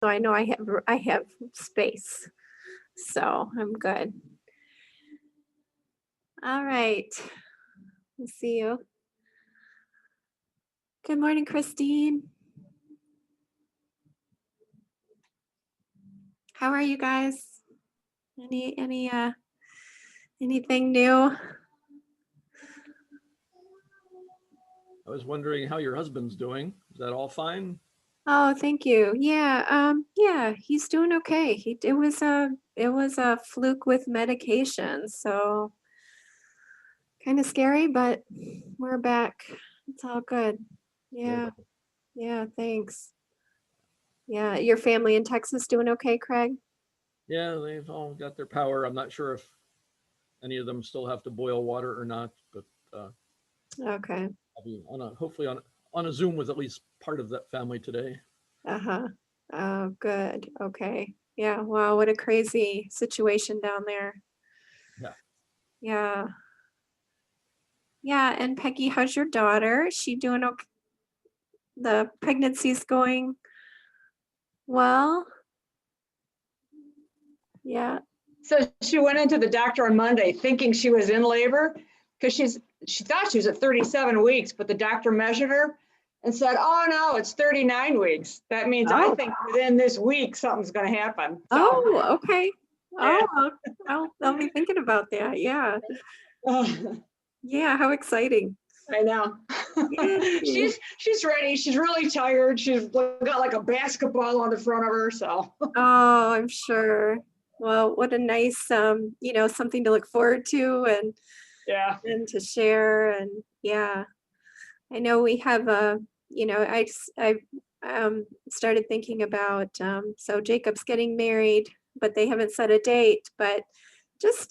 so I know I have space. So I'm good. All right. We'll see you. Good morning, Christine. How are you guys? Anything new? I was wondering how your husband's doing. Is that all fine? Oh, thank you. Yeah, he's doing okay. It was a fluke with medication, so kind of scary, but we're back. It's all good. Good. Yeah, yeah, thanks. Yeah, your family in Texas doing okay, Craig? Yeah, they've all got their power. I'm not sure if any of them still have to boil water or not, but Okay. I'll be on a hopefully on a Zoom with at least part of that family today. Uh-huh. Oh, good. Okay. Yeah, wow, what a crazy situation down there. Yeah. Yeah. Yeah, and Peggy, how's your daughter? Is she doing okay? The pregnancy's going well? Yeah. So she went into the doctor on Monday thinking she was in labor because she thought she was at 37 weeks, but the doctor measured her and said, "Oh no, it's 39 weeks. That means I Oh, think within this week something's going to happen." So oh, okay. yeah. Oh, I'll be thinking about that. Yeah. Yeah, how exciting. I know. Yay. She's ready. She's really tired. She's got like a basketball on the front of her. So Oh, I'm sure. Well, what a nice something to look forward to yeah. and to share. And yeah, I know we have I started thinking about so Jacob's getting married, but they haven't set a date, but just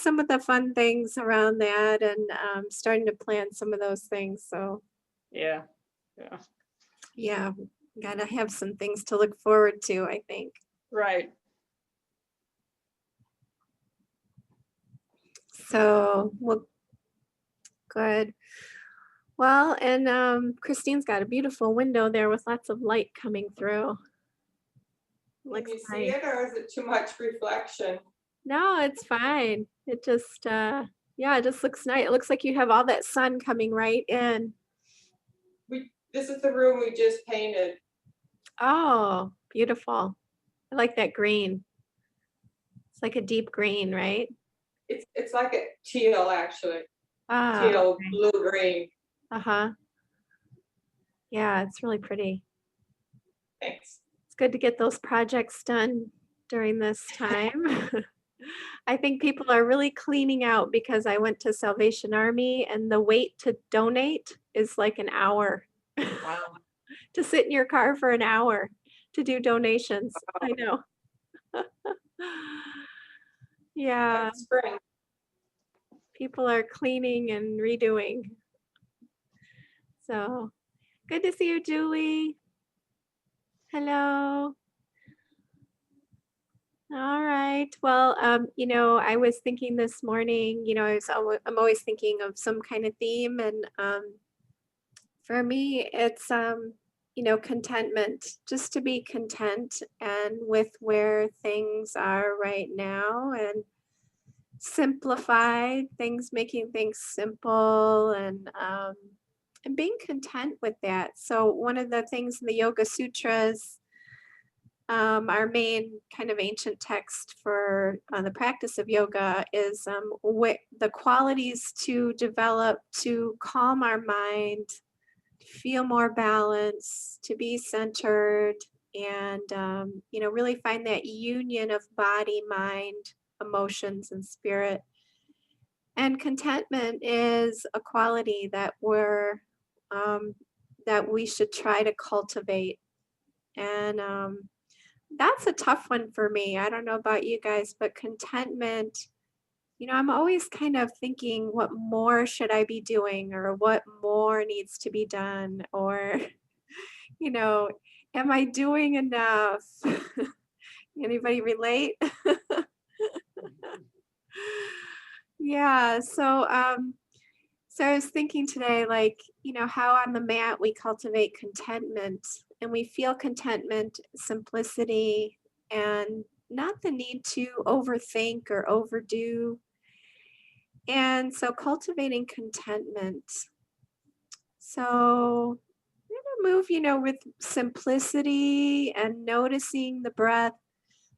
some of the fun things around that and starting to plan some of those things. So Yeah. Yeah. yeah, gotta have some things to look forward to, I think. Right. So well, good. Well, and Christine's got a beautiful window there with lots of light coming through. Can Looks you see nice. it, or is it too much reflection? No, it's fine. It just yeah, it just looks nice. It looks like you have all that sun coming right in. This is the room we just painted. Oh, beautiful. I like that green. It's like a deep green, right? It's like a teal, actually. Ah, Teal, okay. blue, green. Uh-huh. Yeah, it's really pretty. Thanks. It's good to get those projects done during this time. I think people are really cleaning out because I went to Salvation Army and the wait to donate is like an hour. Wow. To sit in your car for an hour to do donations. I know. Yeah, Like spring. people are cleaning and redoing. So good to see you, Julie. Hello. All right. Well, I was thinking this morning, I'm always thinking of some kind of theme, and for me, it's contentment, just to be content and with where things are right now, and simplify things, making things simple, and being content with that. So one of the things in the Yoga Sutras, our main kind of ancient text for the practice of yoga, is the qualities to develop to calm our mind, feel more balanced, to be centered, and really find that union of body, mind, emotions, and spirit. And contentment is a quality um, that we should try to cultivate. And that's a tough one for me. I don't know about you guys, but contentment, I'm always kind of thinking, what more should I be doing, or what more needs to be done, or, you know, am I doing enough? Anybody relate? Yeah, so I was thinking today, like, how on the mat we cultivate contentment. and we feel contentment, simplicity, and not the need to overthink or overdo. And so cultivating contentment. So I'm gonna move, with simplicity and noticing the breath,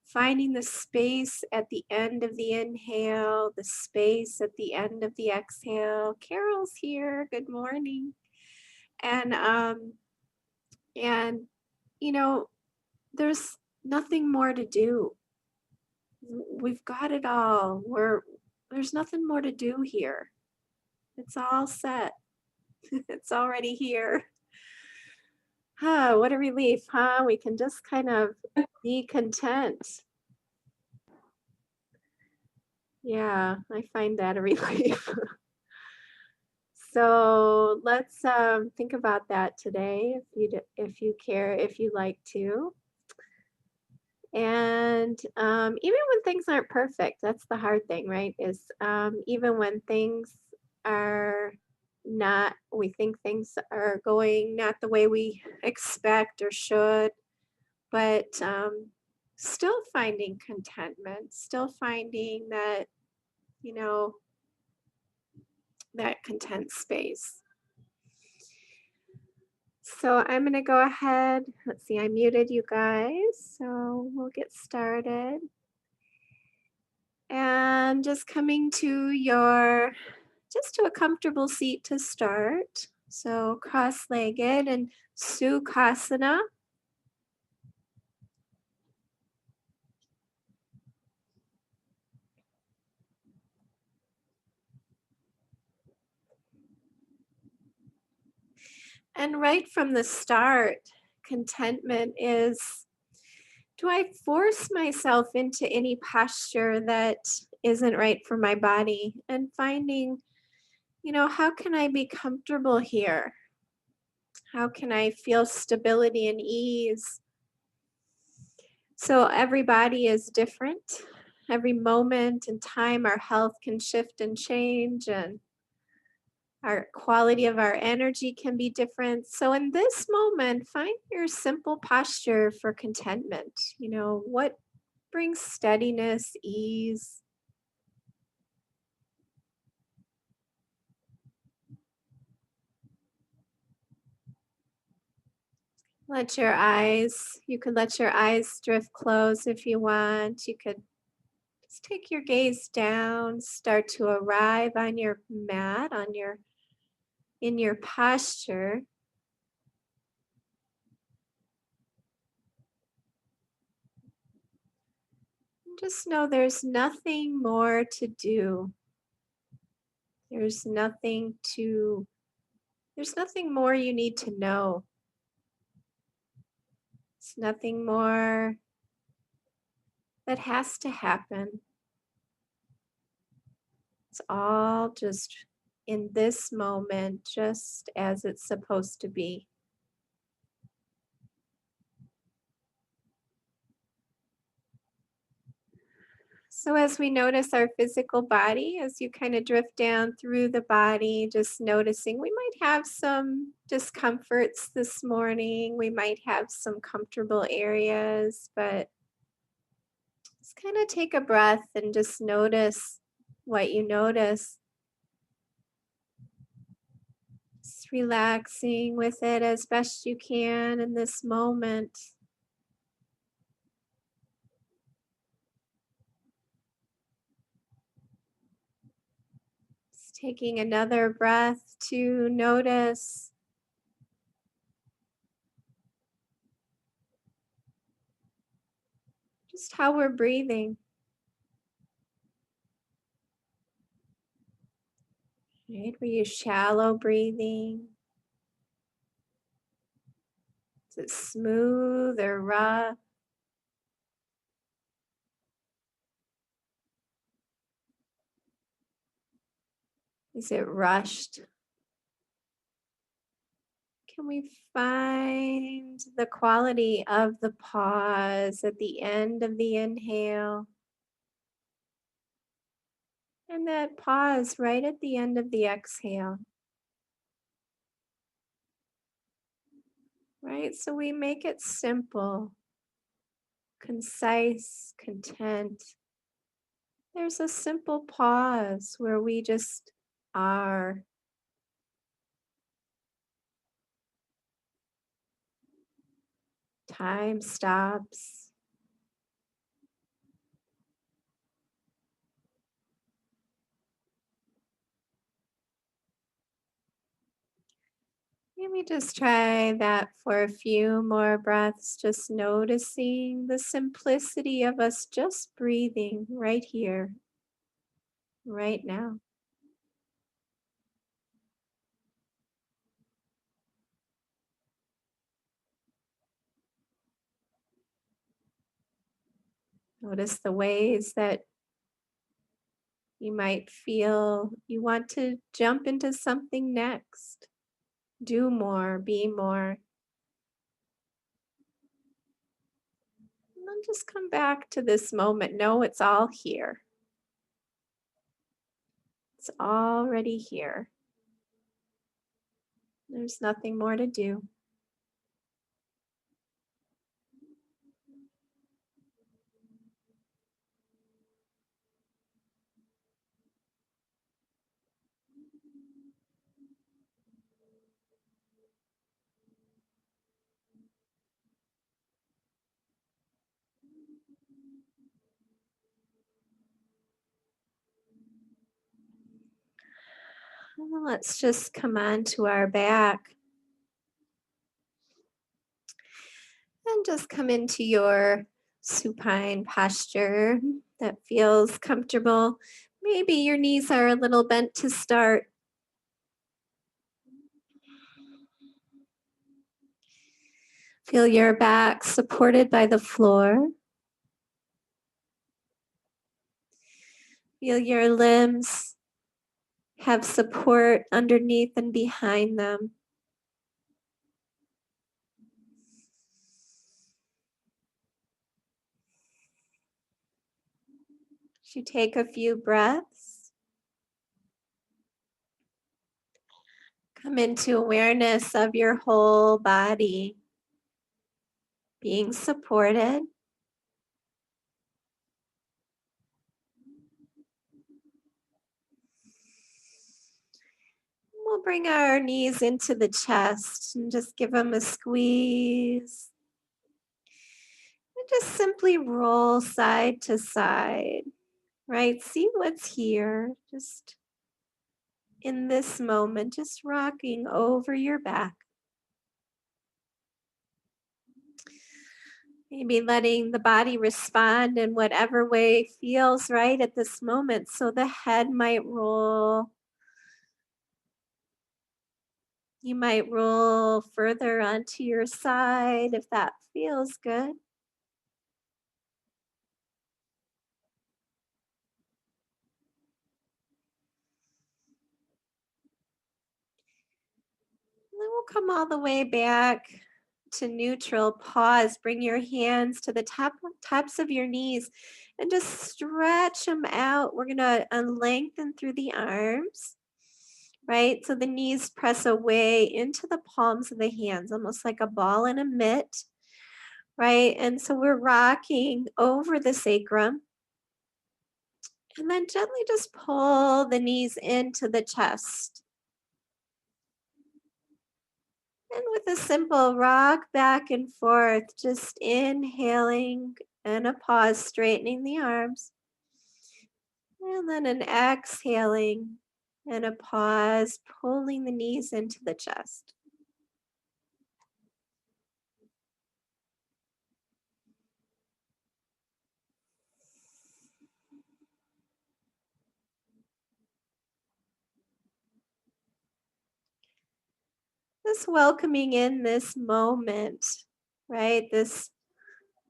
finding the space at the end of the inhale, the space at the end of the exhale. Carol's here. Good morning. And there's nothing more to do. We've got it all. There's nothing more to do here. It's all set. It's already here. What a relief, huh? We can just kind of be content. Yeah, I find that a relief. So let's think about that today, if you care, if you like to. And even when things aren't perfect, that's the hard thing, right? Is even when things are not, we think things are going not the way we expect or should, but still finding contentment, still finding that, that content space. So I'm going to go ahead. Let's see, I muted you guys. So we'll get started. And just coming to just to a comfortable seat to start. So cross-legged and Sukhasana. And right from the start, contentment is, do I force myself into any posture that isn't right for my body? And finding, how can I be comfortable here? How can I feel stability and ease? So every body is different. Every moment and time, our health can shift and change, and our quality of our energy can be different. So in this moment, find your simple posture for contentment. What brings steadiness, ease. You could let your eyes drift close if you want. You could just take your gaze down, start to arrive on your mat, in your posture. Just know there's nothing more to do. There's nothing more you need to know. It's nothing more that has to happen. It's all just in this moment, just as it's supposed to be. So as we notice our physical body, as you kind of drift down through the body, just noticing we might have some discomforts this morning. We might have some comfortable areas, but just kind of take a breath and just notice what you notice. Just relaxing with it as best you can in this moment. Just taking another breath to notice just how we're breathing. Right? We use shallow breathing. Is it smooth or rough? Is it rushed? Can we find the quality of the pause at the end of the inhale? And that pause right at the end of the exhale. right? So we make it simple, concise, content. There's a simple pause where we just are. Time stops. Maybe just try that for a few more breaths, just noticing the simplicity of us just breathing right here, right now. Notice the ways that you might feel you want to jump into something next, do more, be more. And then just come back to this moment. Know it's all here. It's already here. There's nothing more to do. Well, let's just come on to our back and just come into your supine posture that feels comfortable. Maybe your knees are a little bent to start. Feel your back supported by the floor. Feel your limbs have support underneath and behind them. As you take a few breaths, come into awareness of your whole body being supported. We'll bring our knees into the chest and just give them a squeeze. And just simply roll side to side, right? See what's here, just in this moment, just rocking over your back. Maybe letting the body respond in whatever way feels right at this moment. So the head might roll. You might roll further onto your side if that feels good. And then we'll come all the way back to neutral. Pause. Bring your hands to the tops of your knees and just stretch them out. We're going to lengthen through the arms, right? So the knees press away into the palms of the hands, almost like a ball and a mitt, right? And so we're rocking over the sacrum. And then gently just pull the knees into the chest. And with a simple rock back and forth, just inhaling and a pause, straightening the arms. And then an exhaling and a pause, pulling the knees into the chest. Just welcoming in this moment, right? This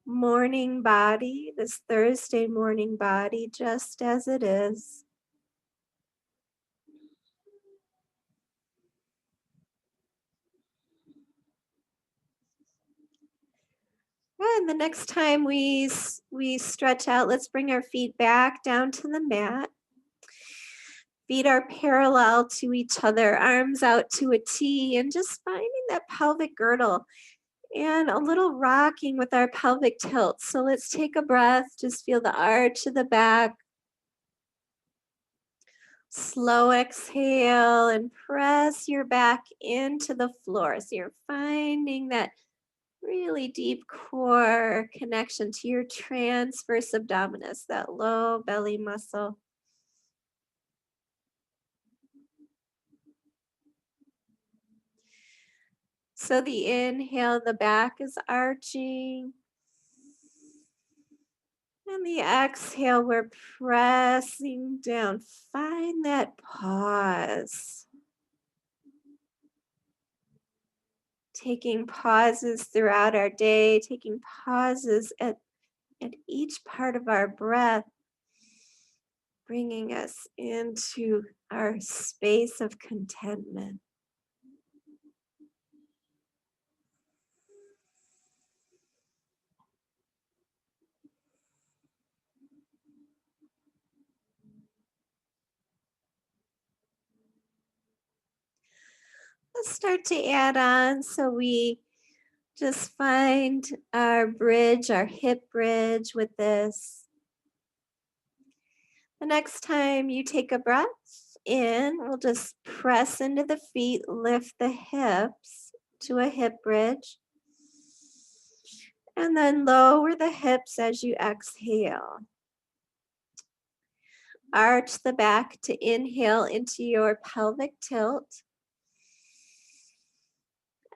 morning body, this Thursday morning body, just as it is. And the next time we stretch out, let's bring our feet back down to the mat. Feet are parallel to each other, arms out to a T, and just finding that pelvic girdle. And a little rocking with our pelvic tilt. So let's take a breath. Just feel the arch of the back. Slow exhale and press your back into the floor. So you're finding that really deep core connection to your transverse abdominis, that low belly muscle. So the inhale, the back is arching. And the exhale, we're pressing down. Find that pause. Taking pauses throughout our day, taking pauses at each part of our breath, bringing us into our space of contentment. Let's start to add on. So we just find our bridge, our hip bridge with this. The next time you take a breath in, we'll just press into the feet, lift the hips to a hip bridge. And then lower the hips as you exhale. Arch the back to inhale into your pelvic tilt.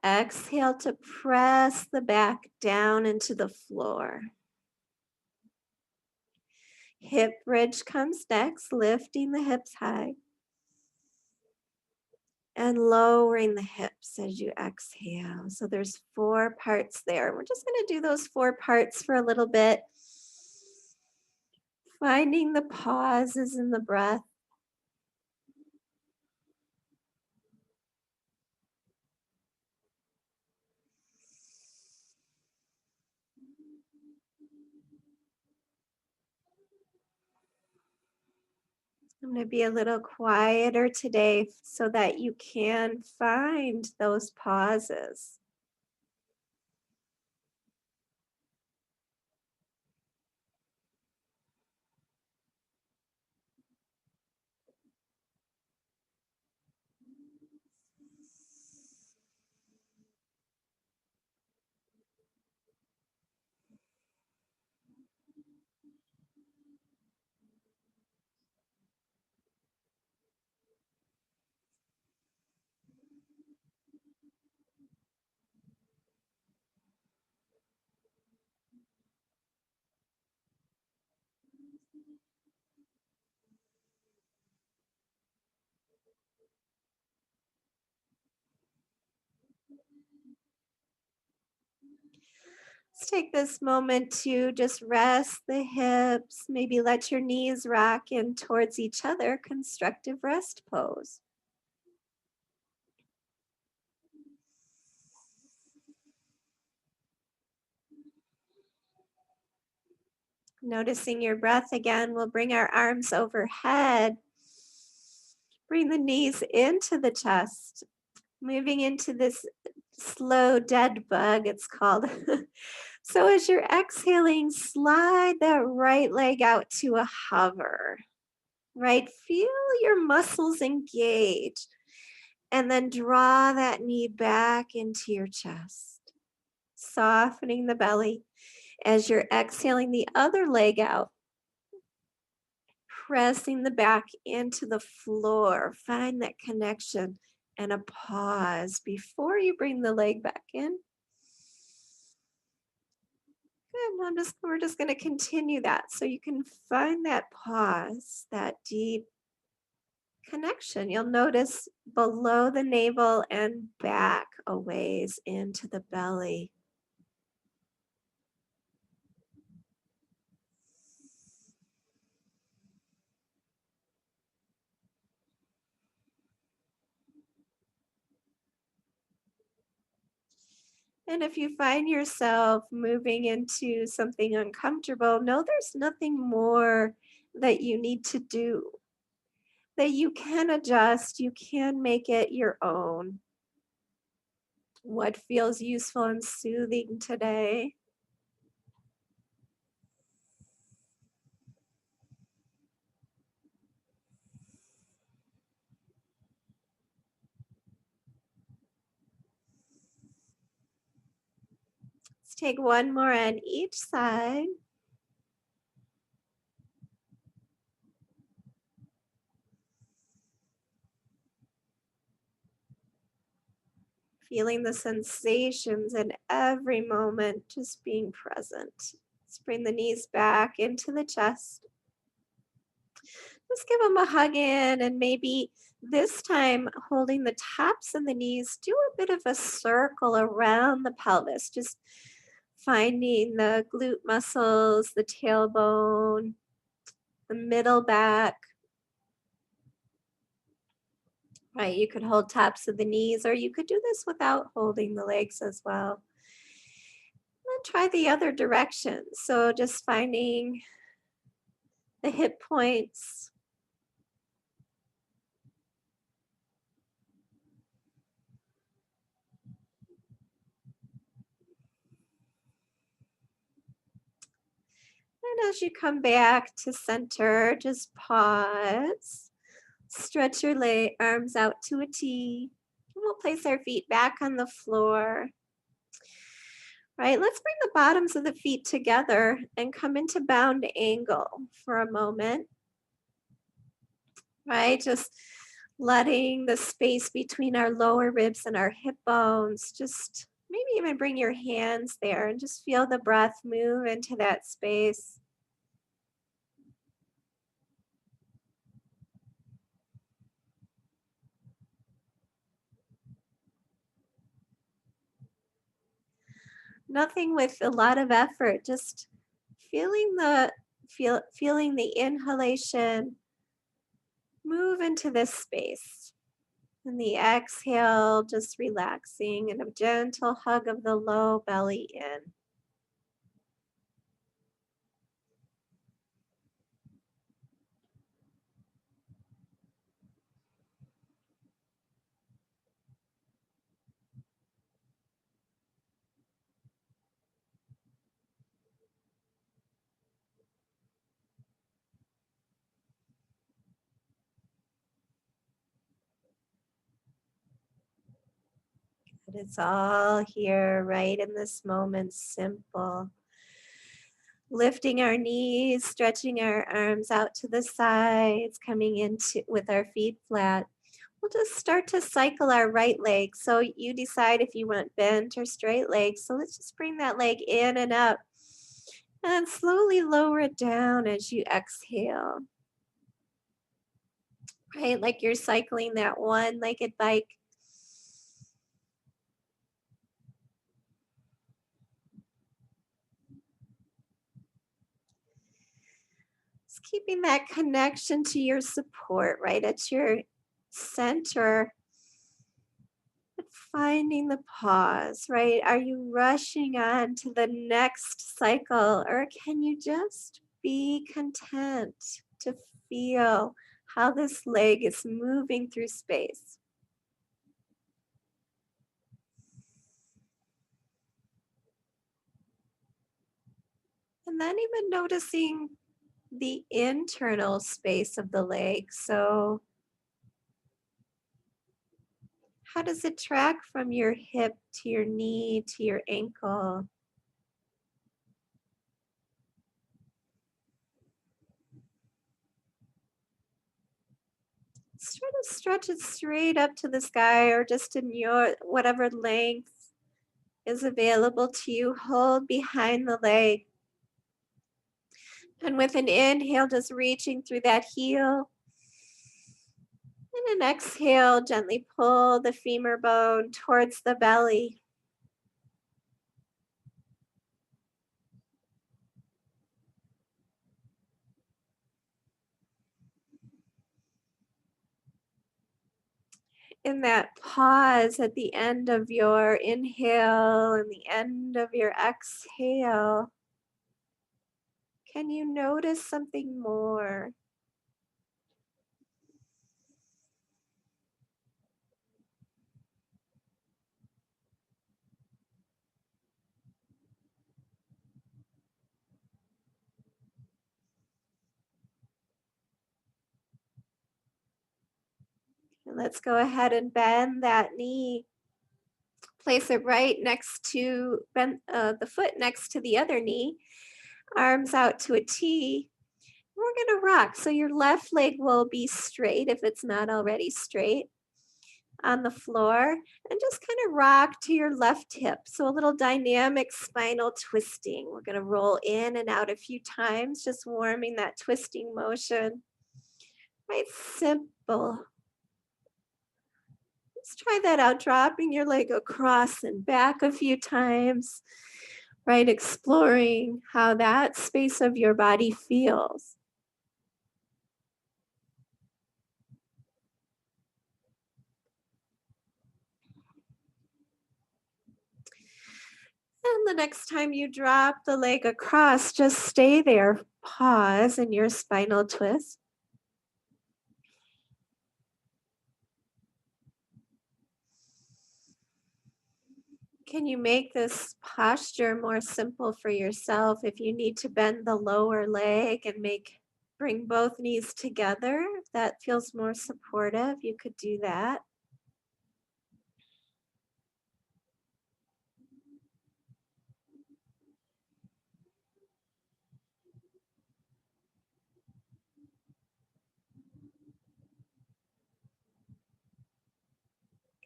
Exhale to press the back down into the floor. Hip bridge comes next, lifting the hips high and lowering the hips as you exhale. So there's 4 parts there. We're just going to do those 4 parts for a little bit. Finding the pauses in the breath. I'm going to be a little quieter today so that you can find those pauses. Let's take this moment to just rest the hips, maybe let your knees rock in towards each other, constructive rest pose. Noticing your breath again, we'll bring our arms overhead. Bring the knees into the chest, moving into this slow dead bug, it's called. So as you're exhaling, slide that right leg out to a hover, right? Feel your muscles engage and then draw that knee back into your chest, softening the belly. As you're exhaling the other leg out, pressing the back into the floor. Find that connection and a pause before you bring the leg back in. Good. We're just going to continue that so you can find that pause, that deep connection. You'll notice below the navel and back a ways into the belly. And if you find yourself moving into something uncomfortable, know there's nothing more that you need to do, that you can adjust, you can make it your own. What feels useful and soothing today? Let's take one more on each side. Feeling the sensations in every moment, just being present. Let's bring the knees back into the chest. Let's give them a hug in, and maybe this time holding the tops of the knees, do a bit of a circle around the pelvis, just finding the glute muscles, the tailbone, the middle back. Right, you could hold tops of the knees, or you could do this without holding the legs as well. And try the other direction. So just finding the hip points. And as you come back to center, just pause. Stretch your arms out to a T. We'll place our feet back on the floor. Right, let's bring the bottoms of the feet together and come into bound angle for a moment. Right, just letting the space between our lower ribs and our hip bones, just maybe even bring your hands there and just feel the breath move into that space. Nothing with a lot of effort, just feeling feeling the inhalation move into this space. And the exhale, just relaxing, and a gentle hug of the low belly in. It's all here, right in this moment, simple. Lifting our knees, stretching our arms out to the sides, coming into with our feet flat. We'll just start to cycle our right leg. So you decide if you want bent or straight legs. So let's just bring that leg in and up and slowly lower it down as you exhale. Right, like you're cycling that one-legged bike. Just keeping that connection to your support right at your center. But finding the pause, right? Are you rushing on to the next cycle, or can you just be content to feel how this leg is moving through space? And then even noticing the internal space of the leg. So how does it track from your hip to your knee to your ankle? Try to stretch it straight up to the sky, or just in your whatever length is available to you. Hold behind the leg. And with an inhale, just reaching through that heel. And an exhale, gently pull the femur bone towards the belly. In that pause at the end of your inhale and the end of your exhale, can you notice something more? And let's go ahead and bend that knee. Place it right next to, bend the foot next to the other knee. Arms out to a T. We're going to rock. So your left leg will be straight if it's not already straight on the floor, and just kind of rock to your left hip. So a little dynamic spinal twisting. We're going to roll in and out a few times, just warming that twisting motion. Right, simple. Let's try that out, dropping your leg across and back a few times. Right, exploring how that space of your body feels. And the next time you drop the leg across, just stay there. Pause in your spinal twist. Can you make this posture more simple for yourself? If you need to bend the lower leg and bring both knees together, if that feels more supportive, you could do that.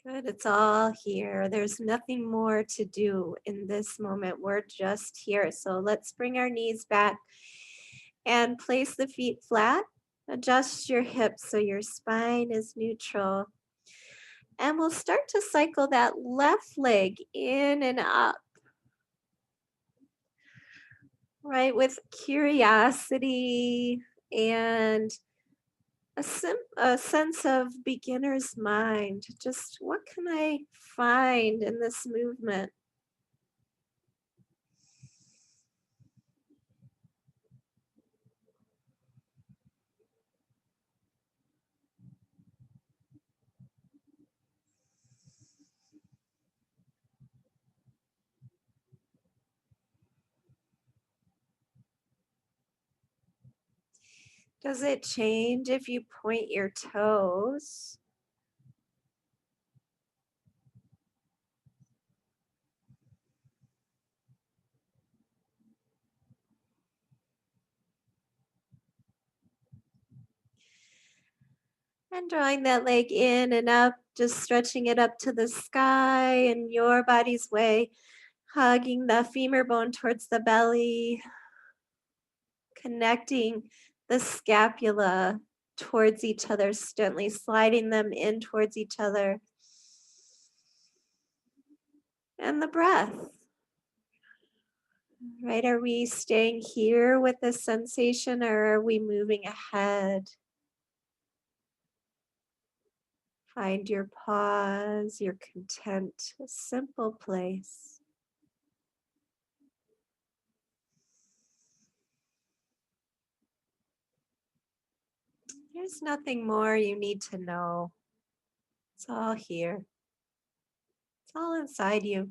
Good, it's all here. There's nothing more to do in this moment. We're just here. So let's bring our knees back and place the feet flat. Adjust your hips so your spine is neutral. And we'll start to cycle that left leg in and up. Right, with curiosity and a sense of beginner's mind. Just what can I find in this movement? Does it change if you point your toes? And drawing that leg in and up, just stretching it up to the sky in your body's way, hugging the femur bone towards the belly, connecting the scapula towards each other, gently sliding them in towards each other. And the breath. Right, are we staying here with this sensation, or are we moving ahead? Find your pause, your content, a simple place. There's nothing more you need to know. It's all here. It's all inside you.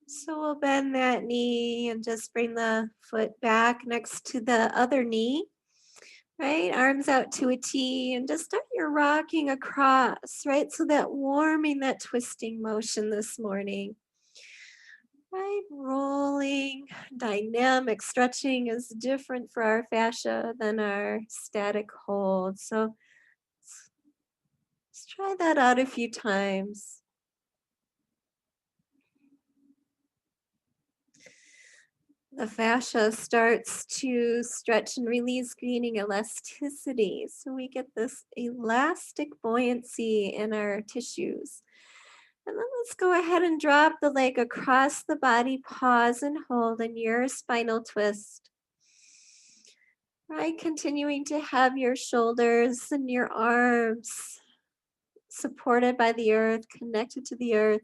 So we'll bend that knee and just bring the foot back next to the other knee. Right, arms out to a T, and just start your rocking across, right? So that warming, that twisting motion this morning. Right, rolling, dynamic stretching is different for our fascia than our static hold. So let's try that out a few times. The fascia starts to stretch and release, gaining elasticity. So we get this elastic buoyancy in our tissues. And then let's go ahead and drop the leg across the body, pause and hold in your spinal twist. Right, continuing to have your shoulders and your arms supported by the earth, connected to the earth.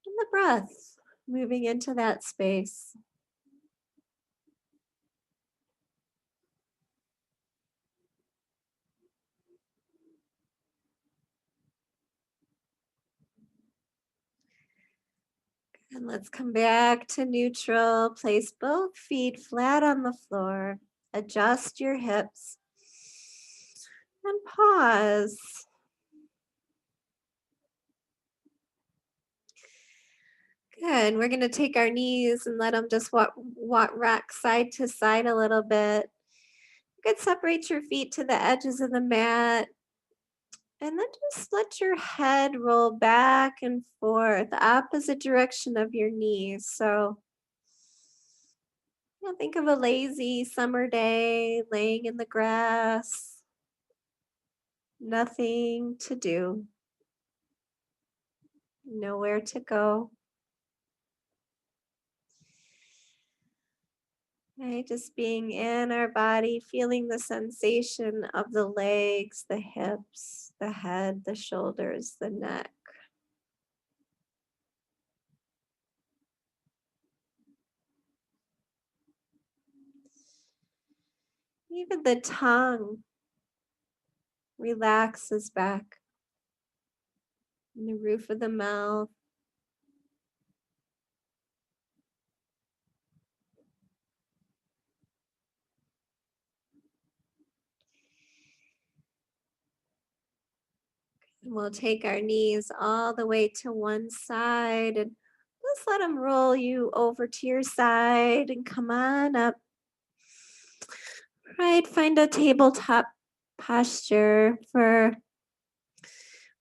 And the breath, moving into that space. And let's come back to neutral. Place both feet flat on the floor. Adjust your hips. And pause. Good. We're going to take our knees and let them just rock side to side a little bit. You could separate your feet to the edges of the mat. And then just let your head roll back and forth, the opposite direction of your knees. So think of a lazy summer day, laying in the grass, nothing to do, nowhere to go. Right, just being in our body, feeling the sensation of the legs, the hips, the head, the shoulders, the neck. Even the tongue relaxes back in the roof of the mouth. And we'll take our knees all the way to one side and just let them roll you over to your side and come on up. Right, find a tabletop posture for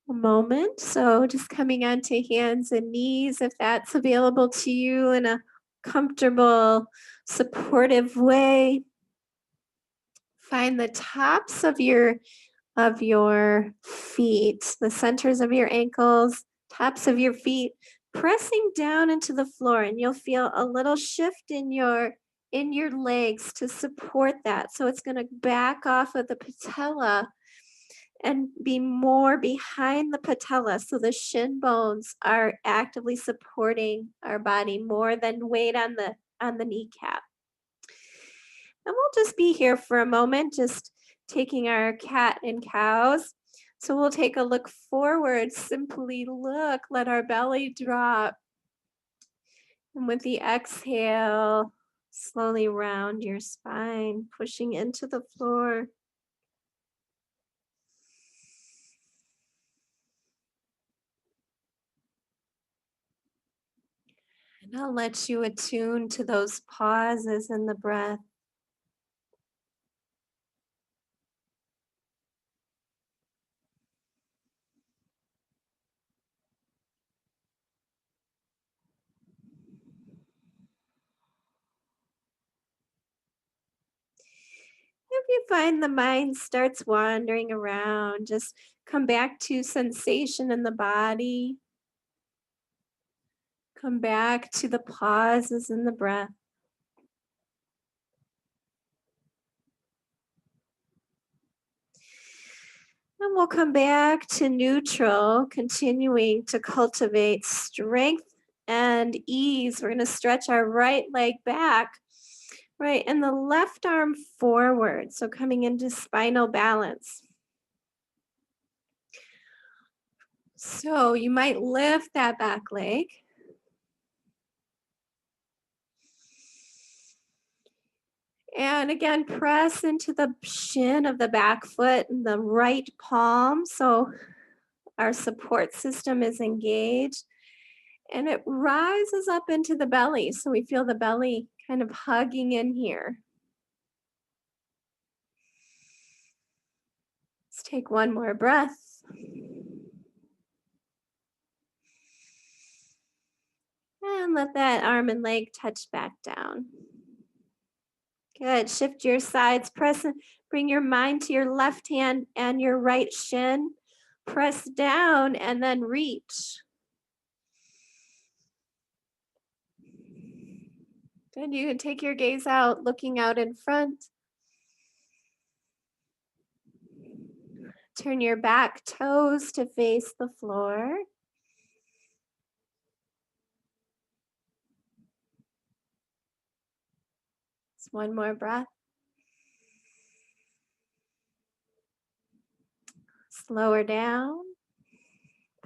a moment. So just coming onto hands and knees if that's available to you in a comfortable, supportive way. Find the tops of your feet, the centers of your ankles, tops of your feet, pressing down into the floor, and you'll feel a little shift in your legs to support that. So it's going to back off of the patella and be more behind the patella. So the shin bones are actively supporting our body more than weight on the kneecap. And we'll just be here for a moment, just taking our cat and cows. So we'll take a look forward, simply look, let our belly drop. And with the exhale, slowly round your spine, pushing into the floor. And I'll let you attune to those pauses in the breath. If you find the mind starts wandering around, just come back to sensation in the body. Come back to the pauses in the breath. And we'll come back to neutral, continuing to cultivate strength and ease. We're going to stretch our right leg back, right, and the left arm forward. So coming into spinal balance. So you might lift that back leg. And again, press into the shin of the back foot and the right palm. So our support system is engaged. And it rises up into the belly. So we feel the belly kind of hugging in here. Let's take one more breath. And let that arm and leg touch back down. Good. Shift your sides. Press and bring your mind to your left hand and your right shin. Press down and then reach. Good. You can take your gaze out, looking out in front. Turn your back toes to face the floor. Just one more breath. Slower down.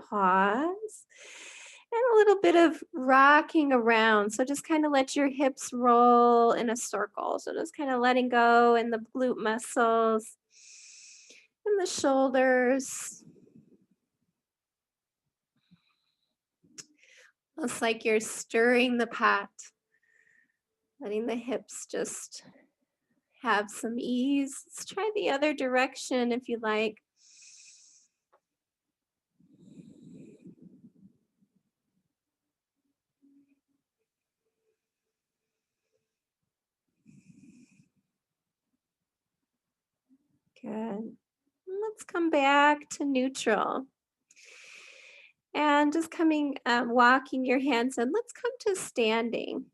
Pause. And a little bit of rocking around. So just kind of let your hips roll in a circle. So just kind of letting go in the glute muscles and the shoulders. It's like you're stirring the pot, letting the hips just have some ease. Let's try the other direction if you like. Good. Let's come back to neutral. And just coming, walking your hands in. Let's come to standing.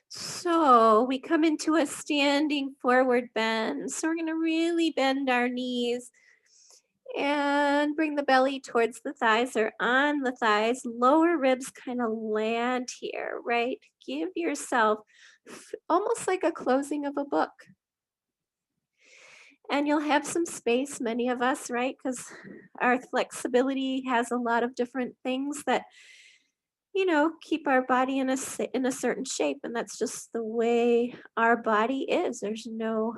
So we come into a standing forward bend. So we're going to really bend our knees and bring the belly towards the thighs or on the thighs. Lower ribs kind of land here, right? Give yourself almost like a closing of a book. And you'll have some space, many of us, right? Because our flexibility has a lot of different things that, you know, keep our body in a certain shape. And that's just the way our body is. There's no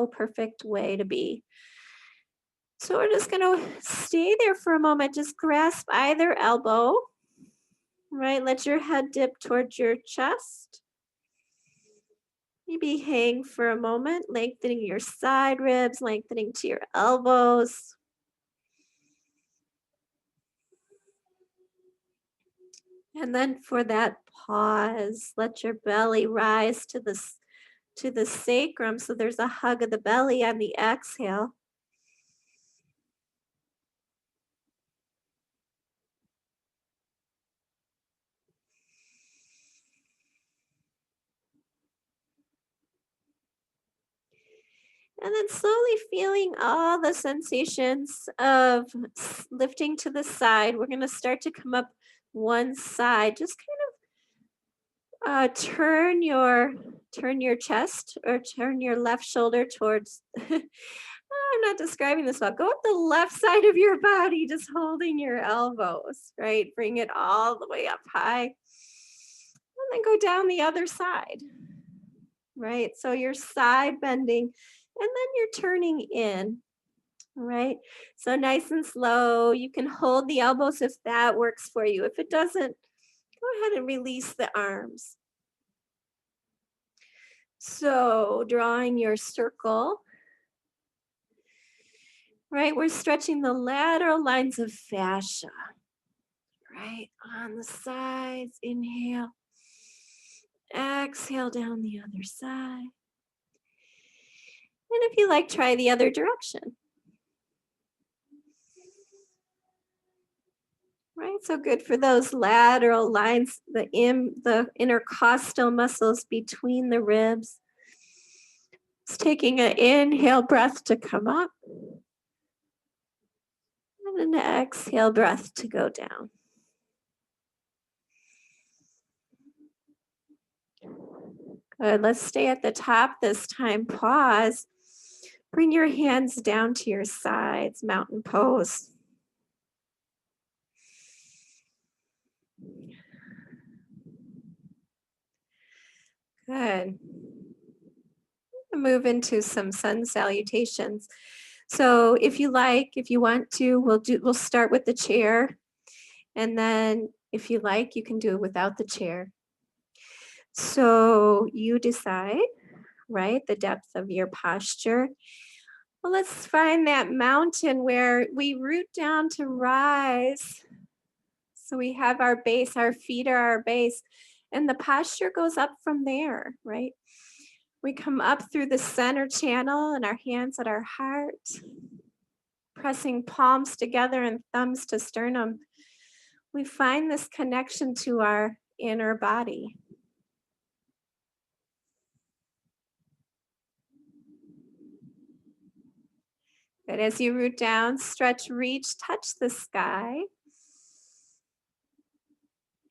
perfect way to be. So we're just going to stay there for a moment. Just grasp either elbow, right? Let your head dip towards your chest. Maybe hang for a moment, lengthening your side ribs, lengthening to your elbows. And then for that pause, let your belly rise to the sacrum. So there's a hug of the belly on the exhale. And then slowly feeling all the sensations of lifting to the side. We're going to start to come up one side. Just kind of turn your chest or turn your left shoulder towards, I'm not describing this well. Go up the left side of your body, just holding your elbows, right? Bring it all the way up high. And then go down the other side, right? So you're side bending. And then you're turning in, right? So nice and slow. You can hold the elbows if that works for you. If it doesn't, go ahead and release the arms. So drawing your circle, right? We're stretching the lateral lines of fascia, right? On the sides, inhale. Exhale down the other side. And if you like, try the other direction. Right, so good for those lateral lines, the intercostal muscles between the ribs. It's taking an inhale breath to come up. And an exhale breath to go down. Good, let's stay at the top this time. Pause. Bring your hands down to your sides, mountain pose. Good. Move into some sun salutations. So if you like, if you want to, we'll start with the chair. And then if you like, you can do it without the chair. So you decide, right, the depth of your posture. Well, let's find that mountain where we root down to rise. So we have our base, our feet are our base, and the posture goes up from there, right? We come up through the center channel and our hands at our heart, pressing palms together and thumbs to sternum. We find this connection to our inner body. But as you root down, stretch, reach, touch the sky.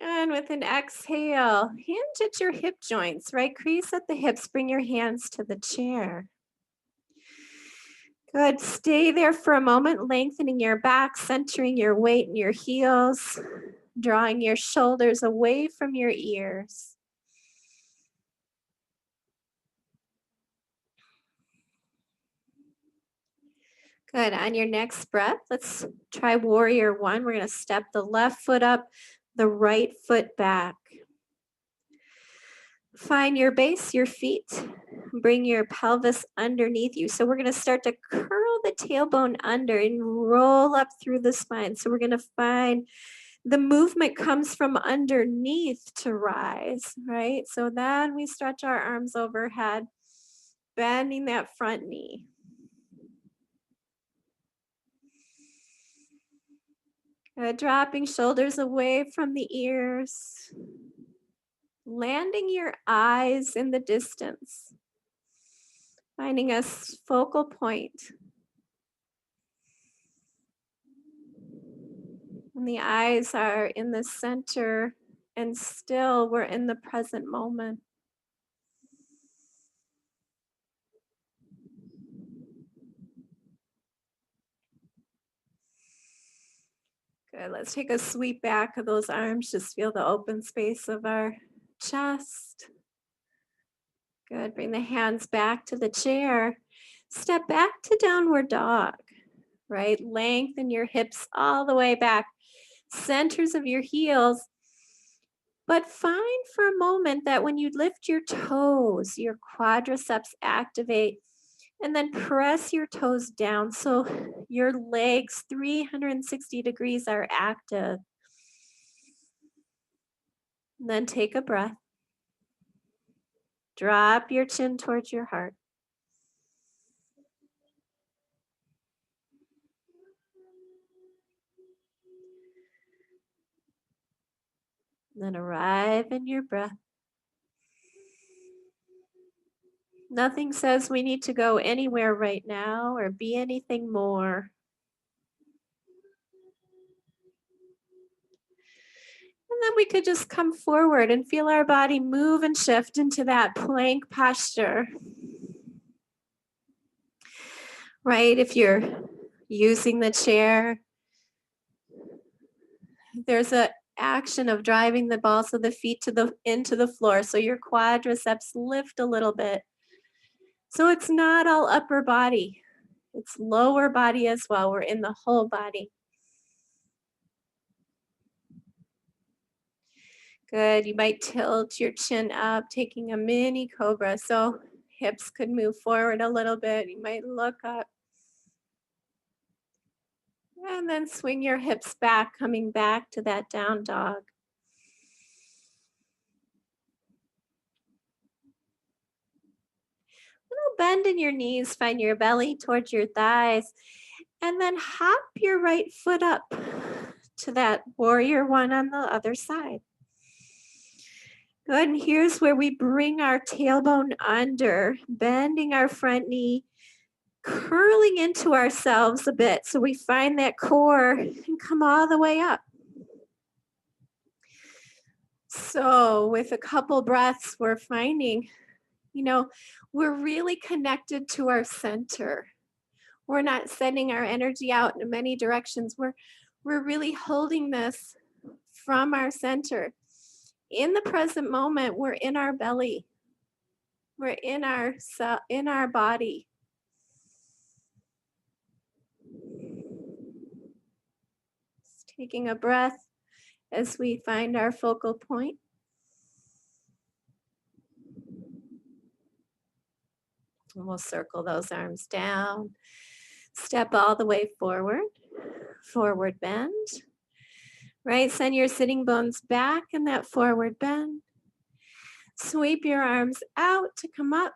And with an exhale, hinge at your hip joints, right? Crease at the hips, bring your hands to the chair. Good. Stay there for a moment, lengthening your back, centering your weight in your heels, drawing your shoulders away from your ears. Good. On your next breath, let's try warrior one. We're going to step the left foot up, the right foot back. Find your base, your feet. Bring your pelvis underneath you. So we're going to start to curl the tailbone under and roll up through the spine. So we're going to find the movement comes from underneath to rise, right? So then we stretch our arms overhead, bending that front knee. Dropping shoulders away from the ears. Landing your eyes in the distance. Finding a focal point. And the eyes are in the center and still we're in the present moment. Good, let's take a sweep back of those arms. Just feel the open space of our chest. Good, bring the hands back to the chair. Step back to downward dog, right? Lengthen your hips all the way back. Centers of your heels. But find for a moment that when you lift your toes, your quadriceps activate, and then press your toes down so your legs 360 degrees are active. And then take a breath. Drop your chin towards your heart. And then arrive in your breath. Nothing says we need to go anywhere right now or be anything more. And then we could just come forward and feel our body move and shift into that plank posture. Right? If you're using the chair, there's an action of driving the balls of the feet into the floor. So your quadriceps lift a little bit. So it's not all upper body. It's lower body as well. We're in the whole body. Good. You might tilt your chin up, taking a mini cobra. So hips could move forward a little bit. You might look up. And then swing your hips back, coming back to that down dog. Little bend in your knees, find your belly towards your thighs, and then hop your right foot up to that warrior one on the other side. Good, and here's where we bring our tailbone under, bending our front knee, curling into ourselves a bit so we find that core and come all the way up. So with a couple breaths, we're finding, we're really connected to our center. We're not sending our energy out in many directions. We're really holding this from our center. In the present moment, we're in our belly. We're in our body. Just taking a breath as we find our focal point. And we'll circle those arms down. Step all the way forward. Forward bend. Right, send your sitting bones back in that forward bend. Sweep your arms out to come up.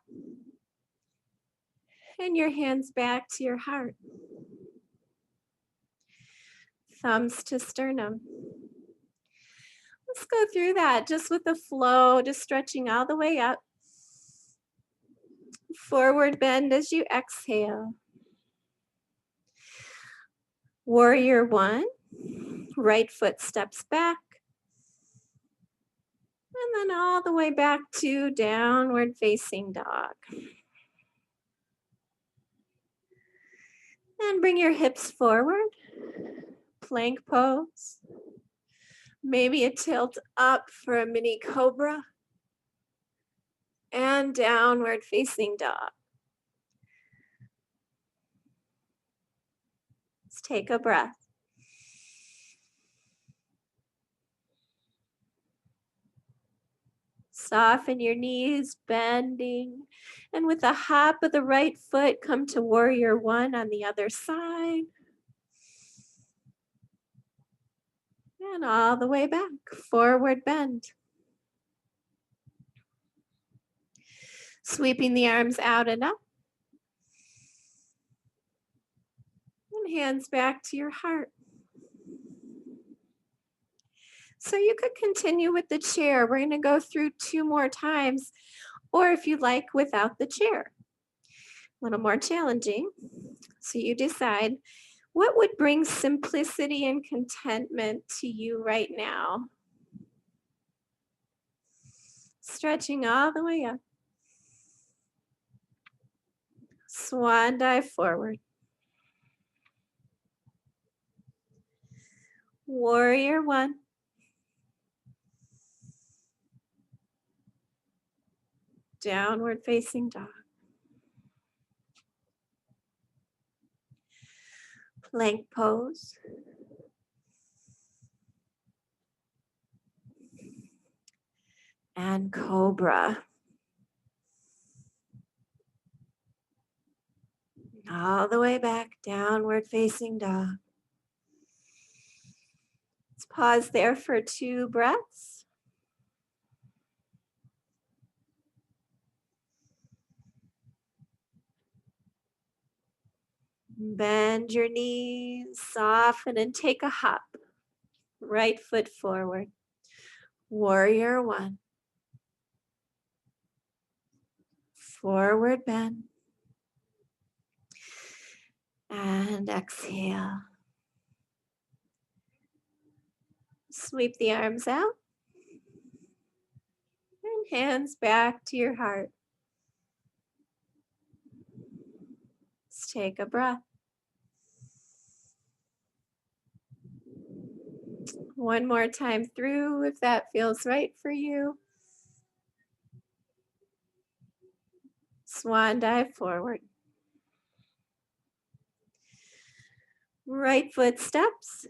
And your hands back to your heart. Thumbs to sternum. Let's go through that just with the flow, just stretching all the way up. Forward bend as you exhale. Warrior one. Right foot steps back. And then all the way back to downward facing dog. And bring your hips forward. Plank pose. Maybe a tilt up for a mini cobra. And downward facing dog. Let's take a breath. Soften your knees, bending. And with a hop of the right foot, come to warrior one on the other side. And all the way back, forward bend. Sweeping the arms out and up. And hands back to your heart. So you could continue with the chair. We're going to go through 2 more times, or if you like, without the chair. A little more challenging. So you decide what would bring simplicity and contentment to you right now. Stretching all the way up. Swan dive forward. Warrior one. Downward facing dog. Plank pose. And cobra. All the way back, downward facing dog. Let's pause there for 2 breaths. Bend your knees, soften, and take a hop. Right foot forward. Warrior one. Forward bend. And exhale. Sweep the arms out. And hands back to your heart. Let's take a breath. One more time through if that feels right for you. Swan dive forward. Right foot steps.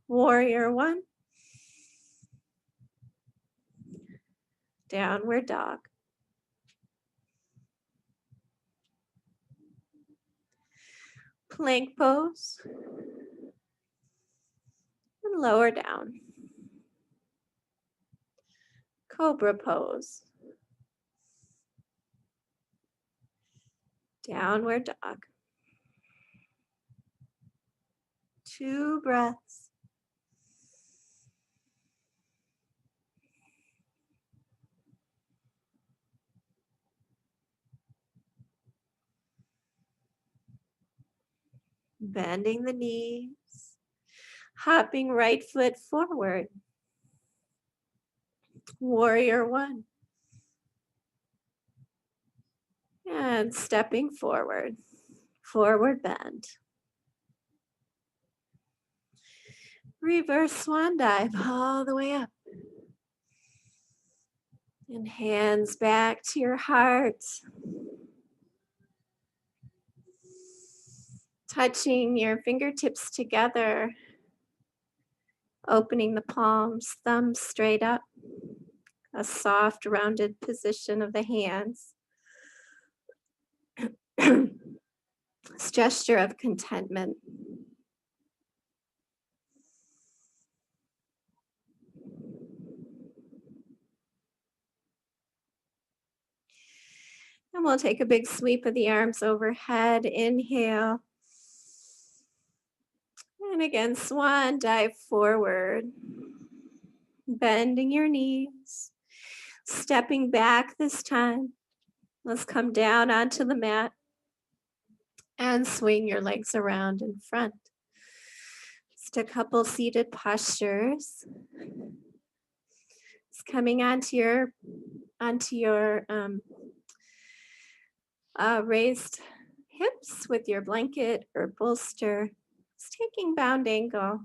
Warrior one. Downward dog. Plank pose. And lower down. Cobra pose. Downward dog. 2 breaths. Bending the knees. Hopping right foot forward. Warrior one. And stepping forward. Forward bend. Reverse swan dive all the way up. And hands back to your heart. Touching your fingertips together. Opening the palms, thumbs straight up. A soft, rounded position of the hands. This gesture of contentment. And we'll take a big sweep of the arms overhead. Inhale. And again, swan dive forward. Bending your knees. Stepping back this time. Let's come down onto the mat. And swing your legs around in front. Just a couple seated postures. It's coming onto your raised hips with your blanket or bolster. Just taking bound angle.